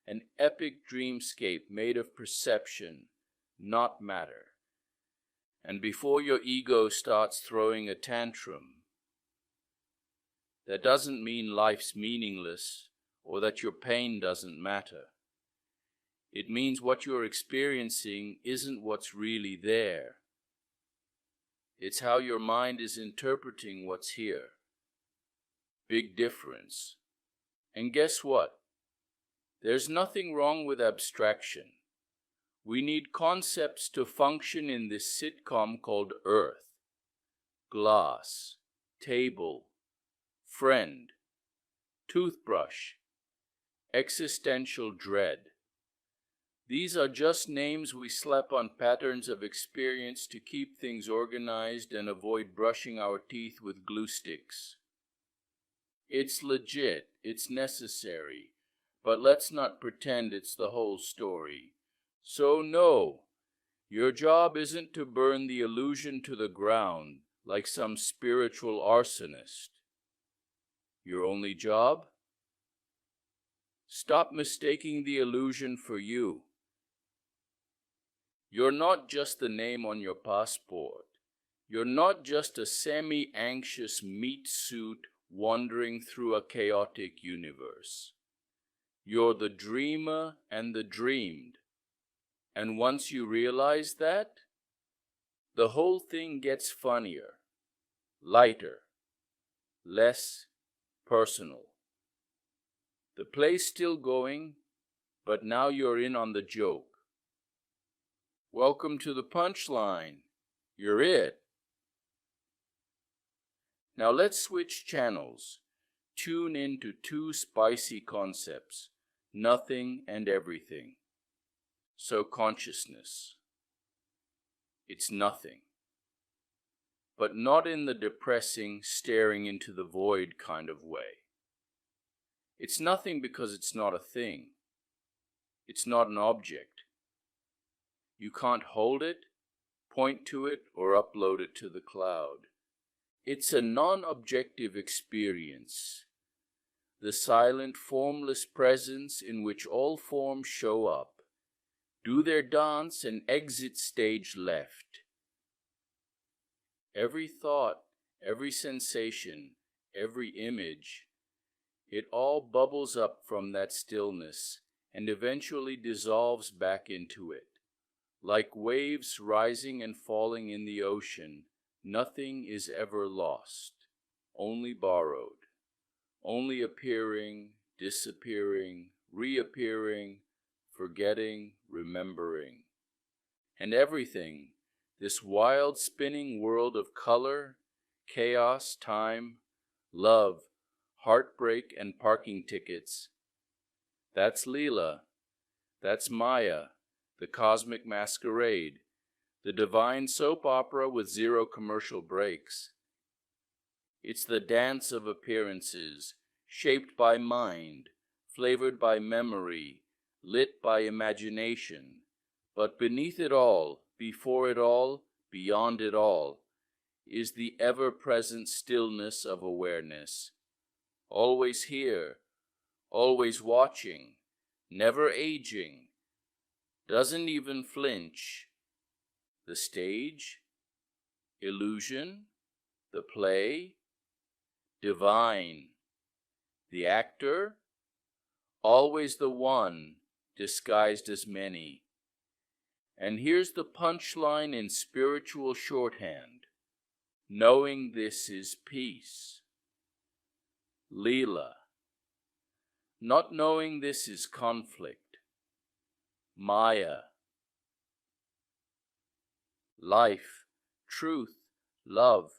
An epic dreamscape made of perception, not matter. And before your ego starts throwing a tantrum, that doesn't mean life's meaningless or that your pain doesn't matter. It means what you're experiencing isn't what's really there. It's how your mind is interpreting what's here. Big difference. And guess what? There's nothing wrong with abstraction. We need concepts to function in this sitcom called Earth. Glass, table, friend, toothbrush, existential dread. These are just names we slap on patterns of experience to keep things organized and avoid brushing our teeth with glue sticks. It's legit, it's necessary. But let's not pretend it's the whole story. So no, your job isn't to burn the illusion to the ground like some spiritual arsonist. Your only job? Stop mistaking the illusion for you. You're not just the name on your passport. You're not just a semi-anxious meat suit wandering through a chaotic universe. You're the dreamer and the dreamed. And once you realize that, the whole thing gets funnier, lighter, less personal. The play's still going, but now you're in on the joke. Welcome to the punchline. You're it. Now let's switch channels. Tune into two spicy concepts. Nothing and everything. So consciousness. It's nothing. But not in the depressing, staring into the void kind of way. It's nothing because it's not a thing. It's not an object. You can't hold it, point to it, or upload it to the cloud. It's a non-objective experience. The silent, formless presence in which all forms show up, do their dance, and exit stage left. Every thought, every sensation, every image It all bubbles up from that stillness and eventually dissolves back into it. Like waves rising and falling in the ocean, nothing is ever lost, only borrowed, only appearing, disappearing, reappearing, forgetting, remembering. And everything, this wild spinning world of color, chaos, time, love, heartbreak, and parking tickets, that's Leela, that's Maya, the cosmic masquerade, the divine soap opera with zero commercial breaks. It's the dance of appearances, shaped by mind, flavored by memory, lit by imagination. But beneath it all, before it all, beyond it all, is the ever-present stillness of awareness. Always here, always watching, never aging, doesn't even flinch. The stage, illusion, the play, divine, the actor, always the one, disguised as many. And here's the punchline in spiritual shorthand: knowing this is peace. Leela. Not knowing this is conflict. Maya. Life, truth, love,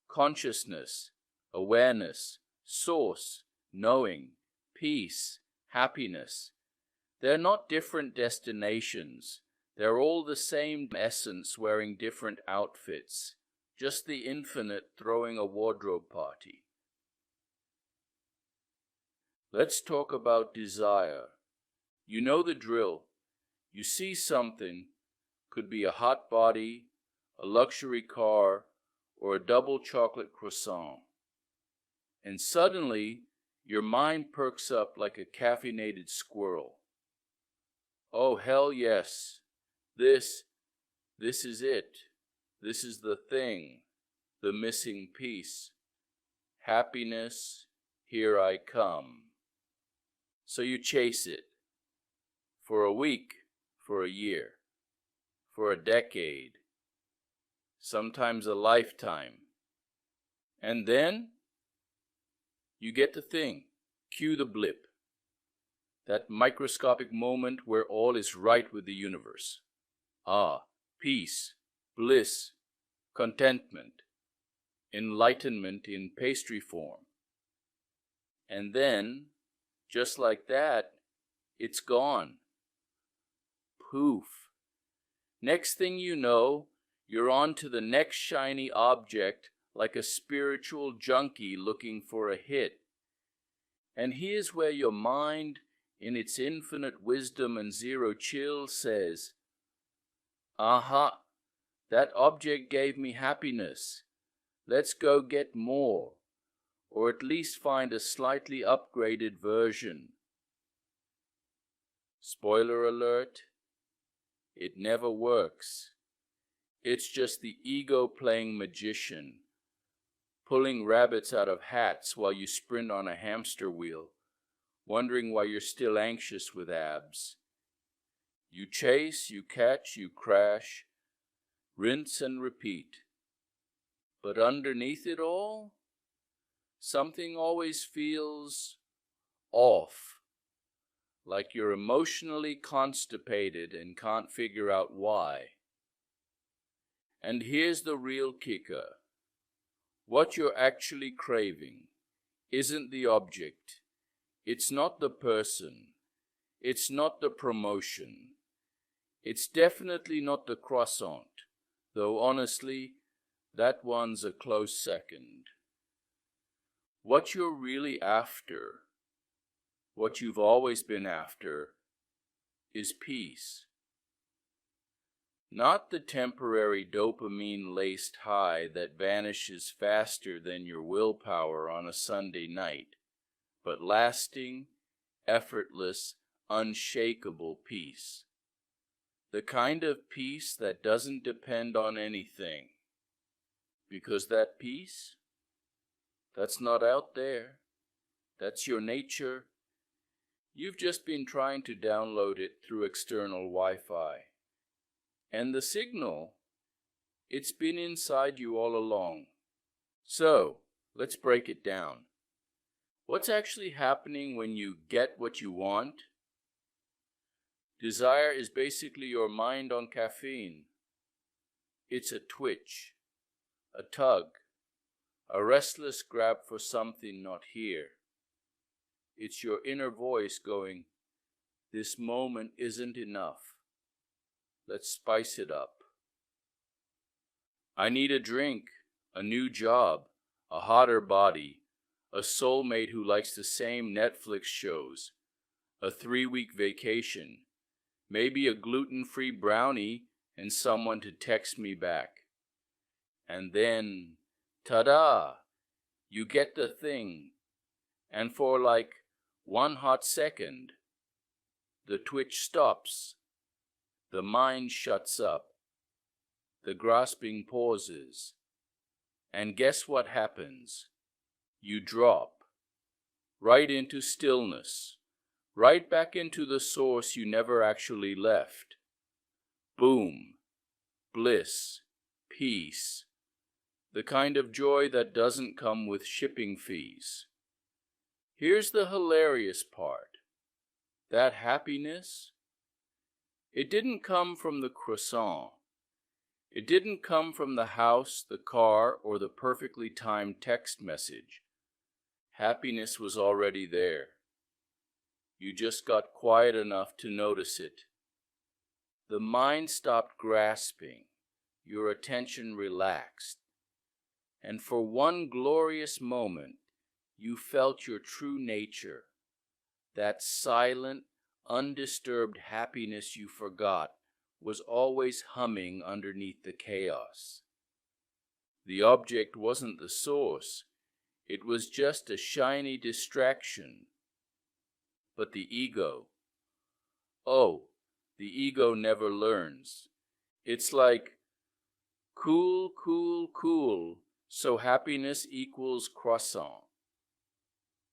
consciousness, awareness, source, knowing, peace, happiness. They're not different destinations. They're all the same essence wearing different outfits, just the infinite throwing a wardrobe party. Let's talk about desire. You know the drill. You see something, could be a hot body, a luxury car, or a double chocolate croissant. And suddenly, your mind perks up like a caffeinated squirrel. Oh, hell yes. This is it. This is the thing, the missing piece. Happiness, here I come. So you chase it. For a week, for a year, for a decade, sometimes a lifetime. And then you get the thing. Cue the blip. That microscopic moment where all is right with the universe. Ah, peace, bliss, contentment, enlightenment in pastry form. And then, just like that, it's gone. Poof. Next thing you know, you're on to the next shiny object like a spiritual junkie looking for a hit. And here's where your mind, in its infinite wisdom and zero chill, says, aha, that object gave me happiness. Let's go get more, or at least find a slightly upgraded version. Spoiler alert, it never works. It's just the ego playing magician, pulling rabbits out of hats while you sprint on a hamster wheel, wondering why you're still anxious with abs. You chase, you catch, you crash, rinse and repeat. But underneath it all, something always feels off, like you're emotionally constipated and can't figure out why. And here's the real kicker. What you're actually craving isn't the object. It's not the person. It's not the promotion. It's definitely not the croissant, though honestly, that one's a close second. What you're really after, what you've always been after, is peace. Not the temporary dopamine-laced high that vanishes faster than your willpower on a Sunday night, but lasting, effortless, unshakable peace. The kind of peace that doesn't depend on anything, because that peace, that's not out there. That's your nature. You've just been trying to download it through external Wi-Fi. And the signal, it's been inside you all along. So, let's break it down. What's actually happening when you get what you want? Desire is basically your mind on caffeine. It's a twitch, a tug, a restless grab for something not here. It's your inner voice going, "This moment isn't enough. Let's spice it up. I need a drink, a new job, a hotter body, a soulmate who likes the same Netflix shows, a 3-week vacation, maybe a gluten-free brownie and someone to text me back." And then, ta-da, you get the thing. And for like 1 hot second, the twitch stops, the mind shuts up, the grasping pauses, and guess what happens? You drop right into stillness, right back into the source you never actually left. Boom, bliss, peace, the kind of joy that doesn't come with shipping fees. Here's the hilarious part. That happiness, it didn't come from the croissant. It didn't come from the house, the car, or the perfectly timed text message. Happiness was already there. You just got quiet enough to notice it. The mind stopped grasping. Your attention relaxed. And for one glorious moment, you felt your true nature, that silent, undisturbed happiness you forgot was always humming underneath the chaos. The object wasn't the source, it was just a shiny distraction. But the ego, the ego never learns. It's like, cool, cool, cool, so happiness equals croissant.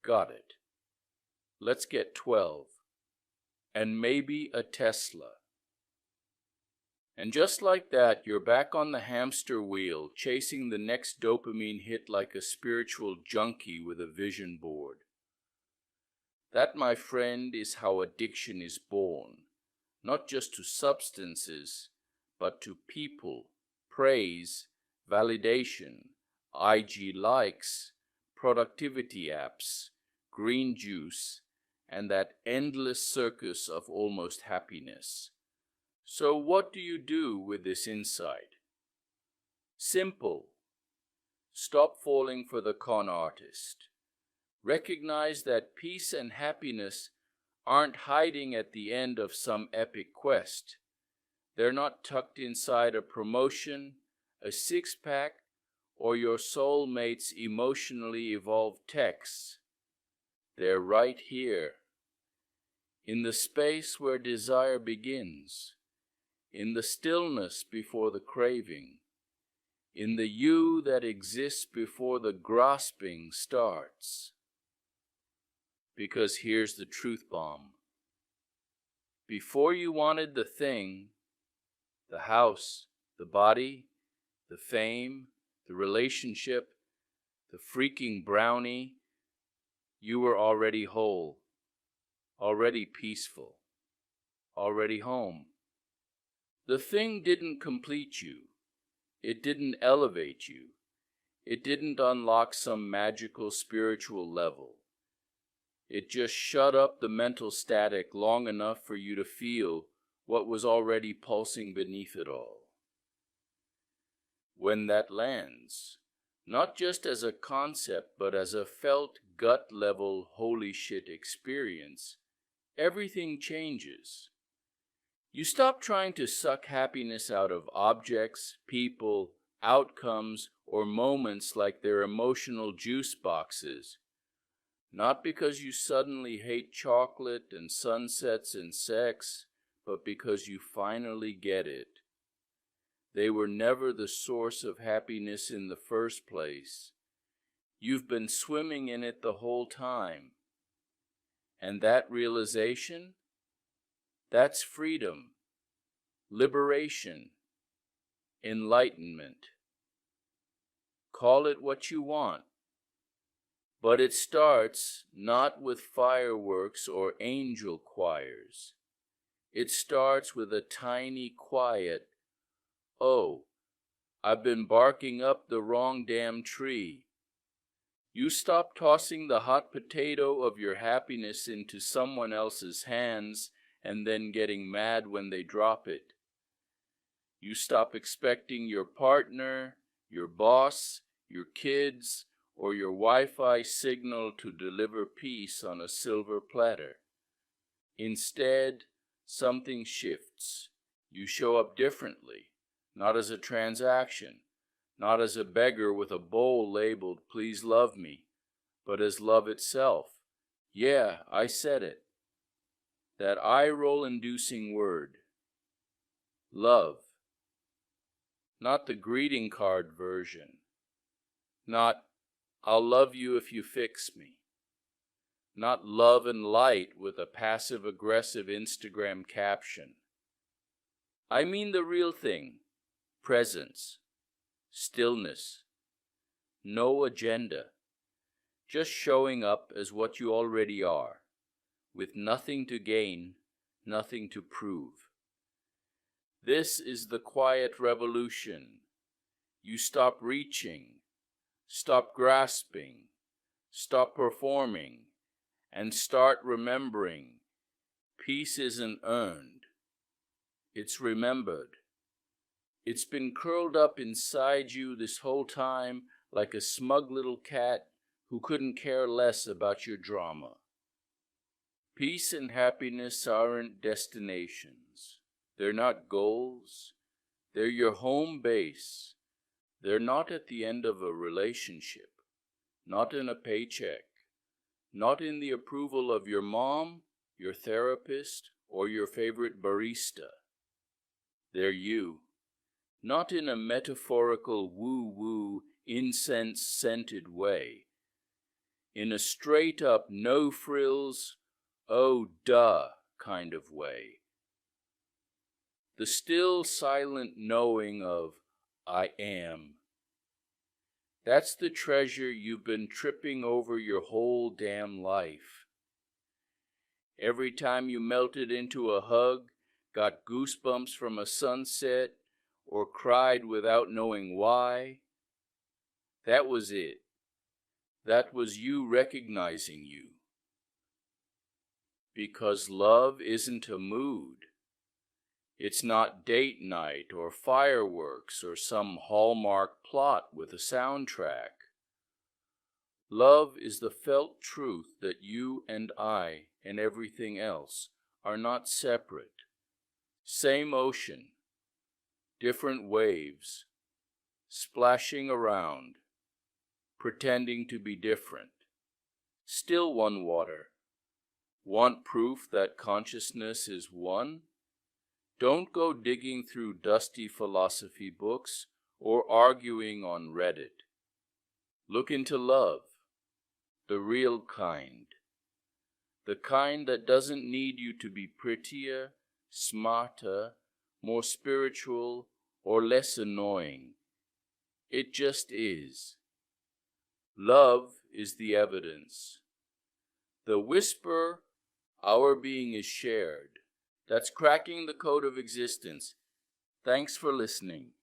Got it. Let's get 12. And maybe a Tesla. And just like that, you're back on the hamster wheel, chasing the next dopamine hit like a spiritual junkie with a vision board. That, my friend, is how addiction is born, not just to substances, but to people, praise, validation, IG likes, productivity apps, green juice, and that endless circus of almost happiness. So what do you do with this insight? Simple. Stop falling for the con artist. Recognize that peace and happiness aren't hiding at the end of some epic quest. They're not tucked inside a promotion, a six-pack, or your soulmate's emotionally evolved texts. They're right here, in the space where desire begins, in the stillness before the craving, in the you that exists before the grasping starts. Because here's the truth bomb. Before you wanted the thing, the house, the body, the fame, the relationship, the freaking brownie, you were already whole, already peaceful, already home. The thing didn't complete you. It didn't elevate you. It didn't unlock some magical spiritual level. It just shut up the mental static long enough for you to feel what was already pulsing beneath it all. When that lands, not just as a concept, but as a felt gut-level holy shit experience, everything changes. You stop trying to suck happiness out of objects, people, outcomes, or moments like they're emotional juice boxes. Not because you suddenly hate chocolate and sunsets and sex, but because you finally get it. They were never the source of happiness in the first place. You've been swimming in it the whole time. And that realization, that's freedom, liberation, enlightenment. Call it what you want. But it starts not with fireworks or angel choirs. It starts with a tiny, quiet, "Oh, I've been barking up the wrong damn tree." You stop tossing the hot potato of your happiness into someone else's hands and then getting mad when they drop it. You stop expecting your partner, your boss, your kids, or your Wi-Fi signal to deliver peace on a silver platter. Instead, something shifts. You show up differently, not as a transaction, not as a beggar with a bowl labeled, "Please love me," but as love itself. Yeah, I said it. That eye-roll-inducing word. Love. Not the greeting card version. Not, "I'll love you if you fix me." Not love and light with a passive-aggressive Instagram caption. I mean the real thing. Presence. Stillness. No agenda. Just showing up as what you already are, with nothing to gain, nothing to prove. This is the quiet revolution. You stop reaching, stop grasping, stop performing, and start remembering. Peace isn't earned. It's remembered. It's been curled up inside you this whole time like a smug little cat who couldn't care less about your drama. Peace and happiness aren't destinations. They're not goals. They're your home base. They're not at the end of a relationship, not in a paycheck, not in the approval of your mom, your therapist, or your favorite barista. They're you. Not in a metaphorical woo-woo, incense-scented way. In a straight-up, no-frills, oh duh kind of way. The still, silent knowing of I am. That's the treasure you've been tripping over your whole damn life. Every time you melted into a hug, got goosebumps from a sunset, or cried without knowing why, that was it. That was you recognizing you. Because love isn't a mood. It's not date night or fireworks or some Hallmark plot with a soundtrack. Love is the felt truth that you and I and everything else are not separate. Same ocean. Different waves, splashing around, pretending to be different. Still one water. Want proof that consciousness is one? Don't go digging through dusty philosophy books or arguing on Reddit. Look into love, the real kind. The kind that doesn't need you to be prettier, smarter, more spiritual, or less annoying. It just is. Love is the evidence. The whisper, our being is shared. That's cracking the code of existence. Thanks for listening.